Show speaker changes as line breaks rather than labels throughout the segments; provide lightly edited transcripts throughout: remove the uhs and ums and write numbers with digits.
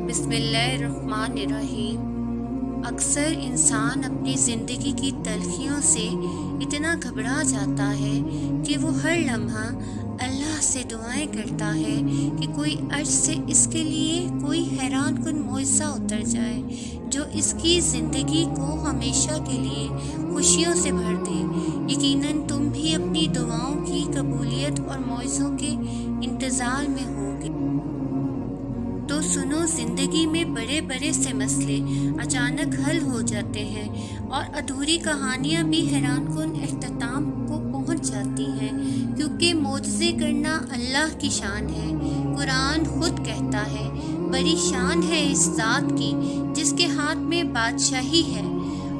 बिस्मिल्लाहिर्रहमानिर्रहीम। अक्सर इंसान अपनी ज़िंदगी की तलखियों से इतना घबरा जाता है कि वो हर लम्हा अल्लाह से दुआएं करता है कि कोई अर्श से इसके लिए कोई हैरान कुन मुआज़ा उतर जाए जो इसकी ज़िंदगी को हमेशा के लिए खुशियों से भर दे। यकीनन तुम भी अपनी दुआओं की कबूलियत और मुआज़ों के इंतज़ार में होगे। तो सुनो, ज़िंदगी में बड़े बड़े से मसले अचानक हल हो जाते हैं और अधूरी कहानियाँ भी हैरानकुन इख्तिताम को पहुँच जाती हैं, क्योंकि मोजज़े करना अल्लाह की शान है। कुरान खुद कहता है, बड़ी शान है इस ज़ात की जिसके हाथ में बादशाही है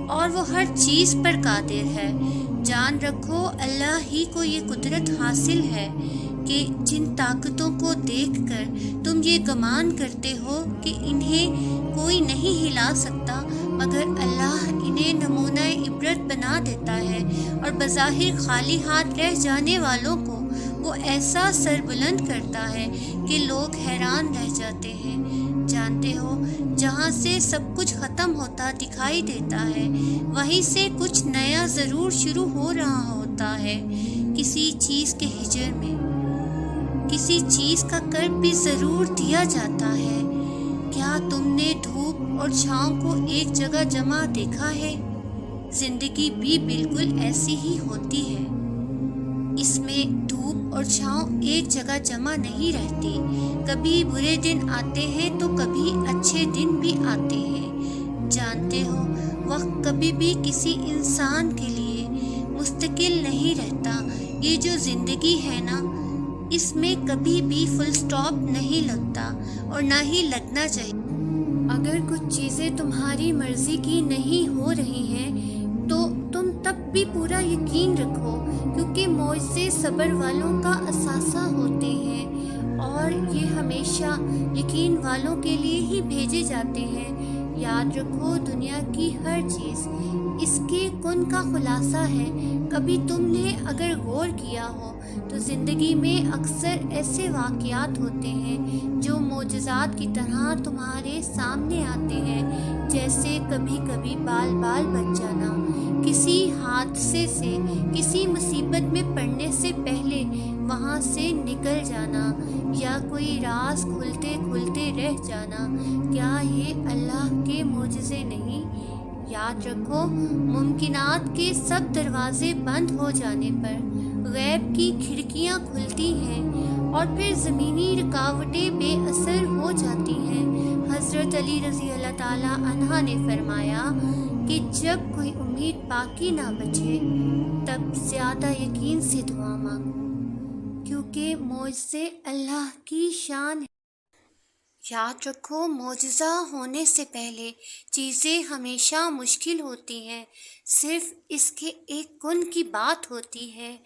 और वो हर चीज़ पर कादिर है। जान रखो, अल्लाह ही को ये कुदरत हासिल है कि जिन ताकतों को देखकर तुम ये गुमान करते हो कि इन्हें कोई नहीं हिला सकता, मगर अल्लाह इन्हें नमूना इबरत बना देता है और बज़ाहिर खाली हाथ रह जाने वालों को वो ऐसा सर बुलंद करता है कि लोग हैरान रह जाते हैं। जानते हो, जहाँ से सब कुछ ख़त्म होता दिखाई देता है, वहीं से कुछ नया ज़रूर शुरू हो रहा होता है। किसी चीज़ के हिजर में किसी चीज़ का कर्ब भी ज़रूर दिया जाता है। क्या तुमने धूप और छाँव को एक जगह जमा देखा है? ज़िंदगी भी बिल्कुल ऐसी ही होती है। इसमें धूप और छाँव एक जगह जमा नहीं रहती। कभी बुरे दिन आते हैं तो कभी अच्छे दिन भी आते हैं। जानते हो, वक्त कभी भी किसी इंसान के लिए मुस्तकिल नहीं रहता। ये जो ज़िंदगी है ना, इसमें कभी भी फुल स्टॉप नहीं लगता और ना ही लगना चाहिए। अगर कुछ चीज़ें तुम्हारी मर्ज़ी की नहीं हो रही हैं तो तुम तब भी पूरा यकीन रखो, क्योंकि मुआज़े सब्र वालों का असासा होते हैं और ये हमेशा यकीन वालों के लिए ही भेजे जाते हैं। याद रखो, दुनिया की हर चीज़ इसके कुन का खुलासा है। कभी तुमने अगर गौर किया हो तो ज़िंदगी में अक्सर ऐसे वाक़यात होते हैं जो मोजज़ात की तरह तुम्हारे सामने आते हैं, जैसे कभी कभी बाल बाल बच जाना, किसी हादसे से, किसी मुसीबत में पड़ने से पहले वहाँ से निकल जाना, या कोई राज खुलते खुलते रह जाना। क्या ये अल्लाह के मोजज़े नहीं? याद रखो, मुमकिनात के सब दरवाजे बंद हो जाने पर गैब की खिड़कियाँ खुलती हैं और फिर ज़मीनी रुकावटें बेअसर हो जाती हैं। हज़रत अली रज़ी अल्लाह ताला अन्हा ने फरमाया कि जब कोई उम्मीद बाकी ना बचे तब ज़्यादा यकीन से दुआ मांगो, क्योंकि मोजज़े अल्लाह की शान है। याद रखो, मोजज़ा होने से पहले चीज़ें हमेशा मुश्किल होती हैं। सिर्फ़ इसके एक गुण की बात होती है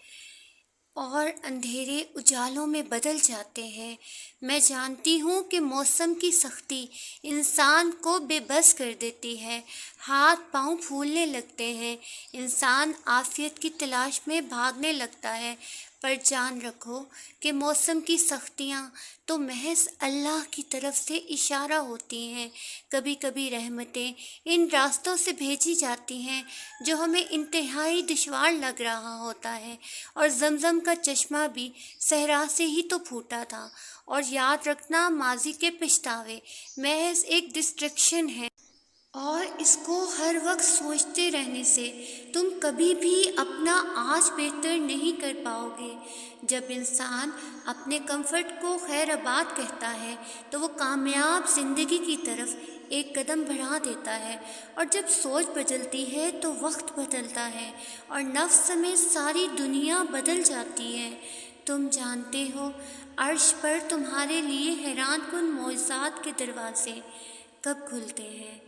और अंधेरे उजालों में बदल जाते हैं। मैं जानती हूँ कि मौसम की सख्ती इंसान को बेबस कर देती है, हाथ पांव फूलने लगते हैं, इंसान आफियत की तलाश में भागने लगता है। पर जान रखो कि मौसम की सख्तियाँ तो महज अल्लाह की तरफ से इशारा होती हैं। कभी कभी रहमतें इन रास्तों से भेजी जाती हैं जो हमें इंतहाई दुश्वार लग रहा होता है, और ज़मज़म का चश्मा भी सहरा से ही तो फूटा था। और याद रखना, माजी के पछतावे महज एक डिस्ट्रैक्शन है और इसको हर वक्त सोचते रहने से तुम कभी भी अपना आज बेहतर नहीं कर पाओगे। जब इंसान अपने कंफर्ट को खैराबाद कहता है तो वो कामयाब ज़िंदगी की तरफ एक कदम बढ़ा देता है, और जब सोच बदलती है तो वक्त बदलता है और नफ्स समेत सारी दुनिया बदल जाती है। तुम जानते हो, अर्श पर तुम्हारे लिए हैरानकुन मौजज़ात के दरवाजे कब खुलते हैं?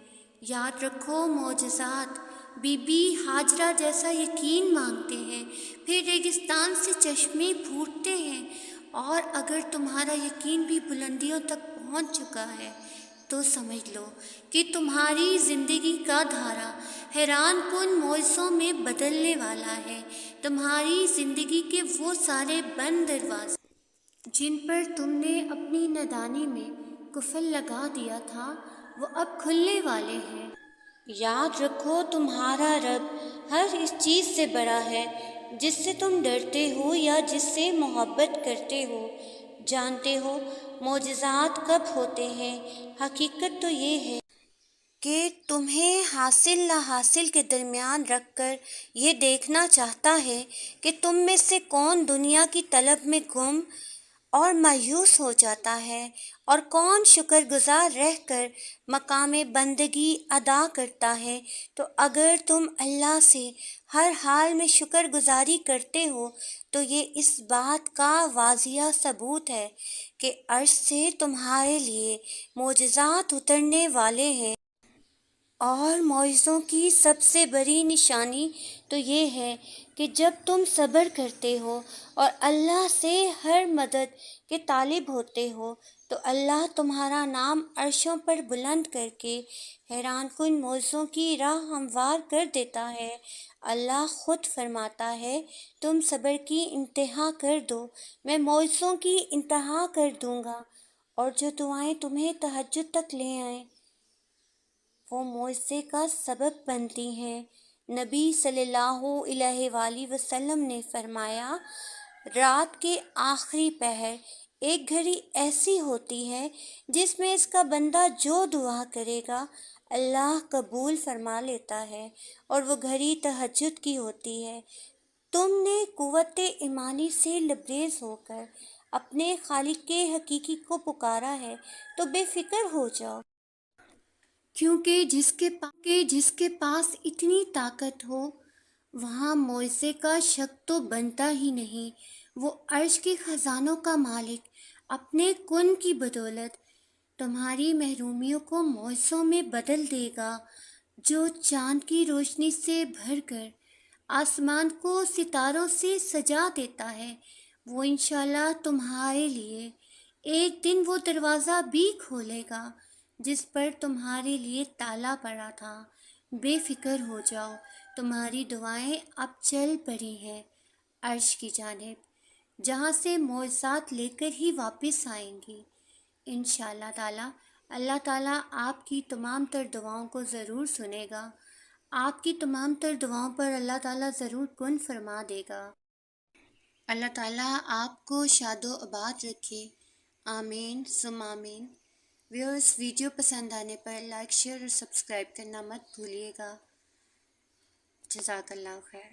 याद रखो, मोजज़ात बीबी हाजरा जैसा यकीन मांगते हैं, फिर रेगिस्तान से चश्मे फूटते हैं, और अगर तुम्हारा यकीन भी बुलंदियों तक पहुंच चुका है तो समझ लो कि तुम्हारी ज़िंदगी का धारा हैरानकुन मौजज़ों में बदलने वाला है। तुम्हारी ज़िंदगी के वो सारे बंद दरवाजे जिन पर तुमने अपनी नादानी में قفل لگا دیا تھا وہ اب کھلنے والے ہیں۔ یاد رکھو تمہارا رب ہر اس چیز سے بڑا ہے جس سے تم ڈرتے ہو یا جس سے محبت کرتے ہو۔ جانتے ہو معجزات کب ہوتے ہیں؟ حقیقت تو یہ ہے کہ تمہیں حاصل لا حاصل کے درمیان رکھ کر یہ دیکھنا چاہتا ہے کہ تم میں سے کون دنیا کی طلب میں گم اور مایوس ہو جاتا ہے اور کون شکر گزار رہ کر مقام بندگی ادا کرتا ہے۔ تو اگر تم اللہ سے ہر حال میں شکر گزاری کرتے ہو تو یہ اس بات کا واضح ثبوت ہے کہ عرش سے تمہارے لیے معجزات اترنے والے ہیں۔ اور معجزوں کی سب سے بڑی نشانی تو یہ ہے کہ جب تم صبر کرتے ہو اور اللہ سے ہر مدد کے طالب ہوتے ہو تو اللہ تمہارا نام عرشوں پر بلند کر کے حیران کن معجزوں کی راہ ہموار کر دیتا ہے۔ اللہ خود فرماتا ہے تم صبر کی انتہا کر دو میں معجزوں کی انتہا کر دوں گا، اور جو دعائیں تمہیں تہجد تک لے آئیں وہ معجزے کا سبب بنتی ہیں۔ نبی صلی اللہ علیہ وآلہ وسلم نے فرمایا رات کے آخری پہر ایک گھڑی ایسی ہوتی ہے جس میں اس کا بندہ جو دعا کرے گا اللہ قبول فرما لیتا ہے، اور وہ گھڑی تہجد کی ہوتی ہے۔ تم نے قوت ایمانی سے لبریز ہو کر اپنے خالق حقیقی کو پکارا ہے تو بے فکر ہو جاؤ، کیونکہ جس کے پاس اتنی طاقت ہو وہاں معجزے کا شک تو بنتا ہی نہیں۔ وہ عرش کے خزانوں کا مالک اپنے کن کی بدولت تمہاری محرومیوں کو معجزوں میں بدل دے گا۔ جو چاند کی روشنی سے بھر کر آسمان کو ستاروں سے سجا دیتا ہے وہ انشاءاللہ تمہارے لیے ایک دن وہ دروازہ بھی کھولے گا جس پر تمہارے لیے تالا پڑا تھا۔ بے فکر ہو جاؤ، تمہاری دعائیں اب چل پڑی ہیں عرش کی جانب، جہاں سے معجزات لے کر ہی واپس آئیں گی انشاءاللہ تعالی۔ اللہ تعالیٰ آپ کی تمام تر دعاؤں کو ضرور سنے گا، آپ کی تمام تر دعاؤں پر اللہ تعالیٰ ضرور کن فرما دے گا۔ اللہ تعالیٰ آپ کو شاد و آباد رکھے، آمین ثم آمین۔ ویورز، ویڈیو پسند آنے پر لائک، شیئر اور سبسکرائب کرنا مت بھولیے گا۔ جزاک اللہ خیر۔